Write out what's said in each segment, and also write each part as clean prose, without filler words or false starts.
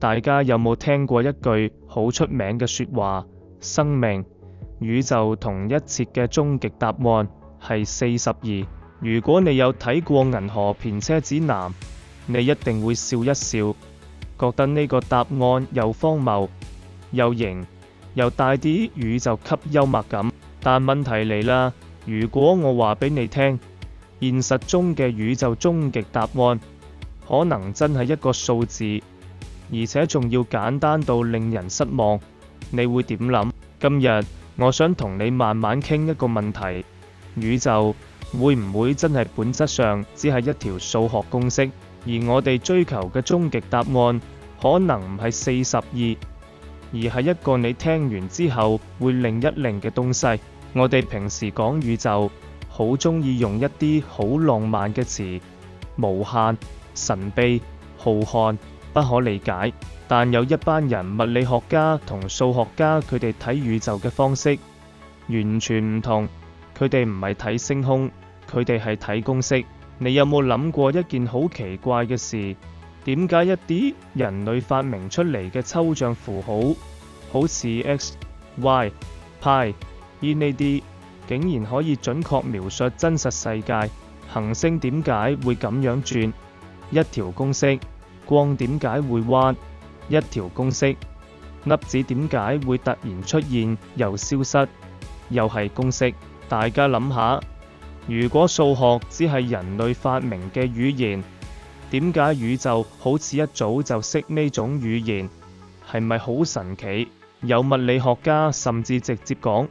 大家有冇聽過一句好出名嘅說話？生命、宇宙同一切嘅終極答案係42。如果你有睇過銀河便車指南，你一定會笑一笑，覺得呢個答案又荒謬又型又帶啲宇宙級幽默感。但問題嚟啦，如果我話俾你聽，現實中嘅宇宙終極答案可能真係一個數字，而且仲要簡單到令人失望，你會點諗？今日我想同你慢慢傾一個問題：宇宙會唔會真係本質上只係一條數學公式，而我哋追求嘅終極答案可能唔係42，而係一個你聽完之後會擰一擰嘅東西。我哋平時講宇宙，好中意用一啲好浪漫嘅詞，無限、神秘、浩瀚、不可理解。但有一班人，物理學家同數學家，佢哋睇宇宙嘅方式完全唔同。佢哋唔係睇星空，佢哋係睇公式。你有冇諗過一件好奇怪嘅事？點解一啲人類發明出嚟嘅抽象符號，好似 x、y、派、e 呢啲，竟然可以準確描述真實世界？行星點解會咁樣轉？一條公式。光點解會彎？一條公式。粒子點解會突然出現又消失？又係公式。大家諗下，如果數學只係人類發明嘅語言，點解宇宙好似一早就識呢種語言？係咪好神奇？有物理學家甚至直接講，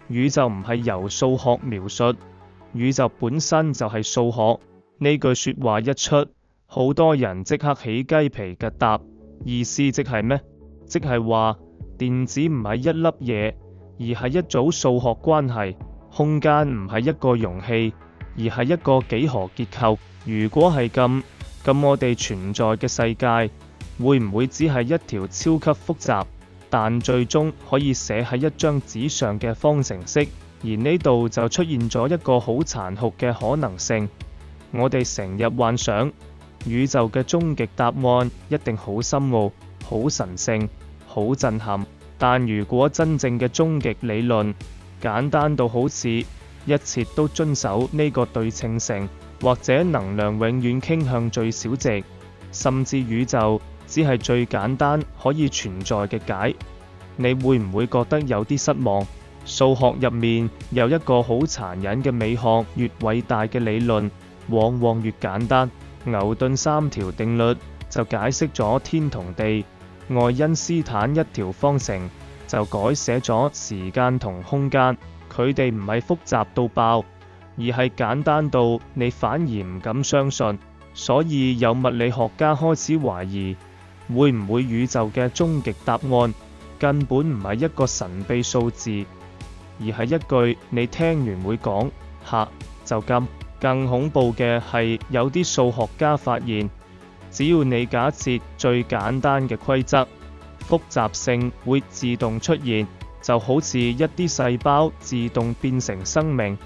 宇宙唔係由數學描述，宇宙本身就係數學。呢句說話一出，好多人即刻起雞皮疙瘩。意思即係咩？即係話電子唔係一粒嘢，而係一組數學關係。空間唔係一個容器，而係一個幾何結構。如果係咁我哋存在嘅世界會唔會只係一條超級複雜，但最終可以寫喺一張紙上嘅方程式？而呢度就出現咗一個好殘酷嘅可能性。我哋成日幻想宇宙嘅終極答案一定好深奧、好神聖、好震撼。但如果真正嘅終極理論簡單到好似一切都遵守呢個對稱性，或者能量永遠傾向最小值，甚至宇宙只係最簡單可以存在嘅解，你會唔會覺得有啲失望？數學入面有一個好殘忍嘅美學，越偉大嘅理論往往越簡單。牛頓3條定律就解釋咗天同地，愛因斯坦一條方程就改寫咗時間同空間。佢哋唔係複雜到爆，而係簡單到你反而唔敢相信。所以有物理學家開始懷疑，會唔會宇宙嘅終極答案根本唔係一個神秘數字，而係一句你聽完會講吓就咁。更恐怖嘅係，有啲數學家發現，只要你假設最簡單嘅規則，複雜性會自動出現，就好似一啲細胞自動變成生命。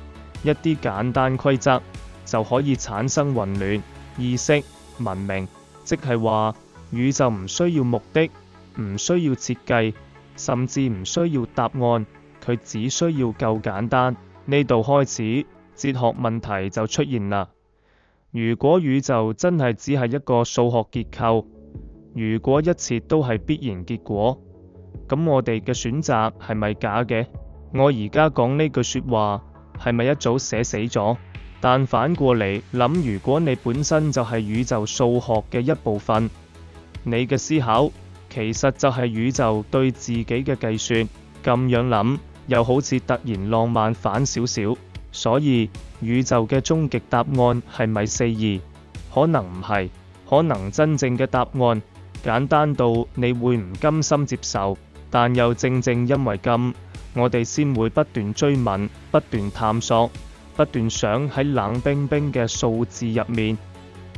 一啲簡單規則就可以產生混亂、意識、文明。即係話宇宙唔需要目的，唔需要設計，甚至唔需要答案，佢只需要夠簡單。呢度開始哲學問題就出現啦。如果宇宙真係只係一個數學結構，如果一切都係必然結果，咁我哋嘅選擇係咪假嘅？我而家講呢句說話係咪一早寫死咗？但反過嚟諗，如果你本身就係宇宙數學嘅一部分，你嘅思考其實就係宇宙對自己嘅計算。咁樣諗又好似突然浪漫反少少。所以宇宙嘅終極答案係咪42？可能唔係，可能真正嘅答案簡單到你會唔甘心接受。但又正正因為咁，我哋先會不斷追問，不斷探索，不斷想喺冷冰冰嘅數字入面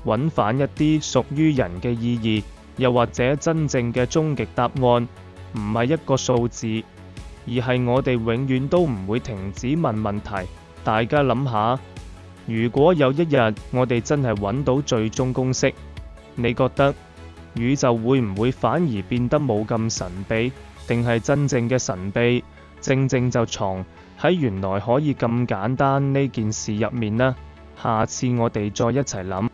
揾返一啲屬於人嘅意義。又或者真正嘅終極答案唔係一個數字，而係我哋永遠都唔會停止問問題。大家諗下，如果有一日我哋真係揾到最終公式，你覺得宇宙會唔會反而變得冇咁神秘？定係真正嘅神秘，正正就藏喺原來可以咁簡單呢件事入面呢？下次我哋再一齊諗。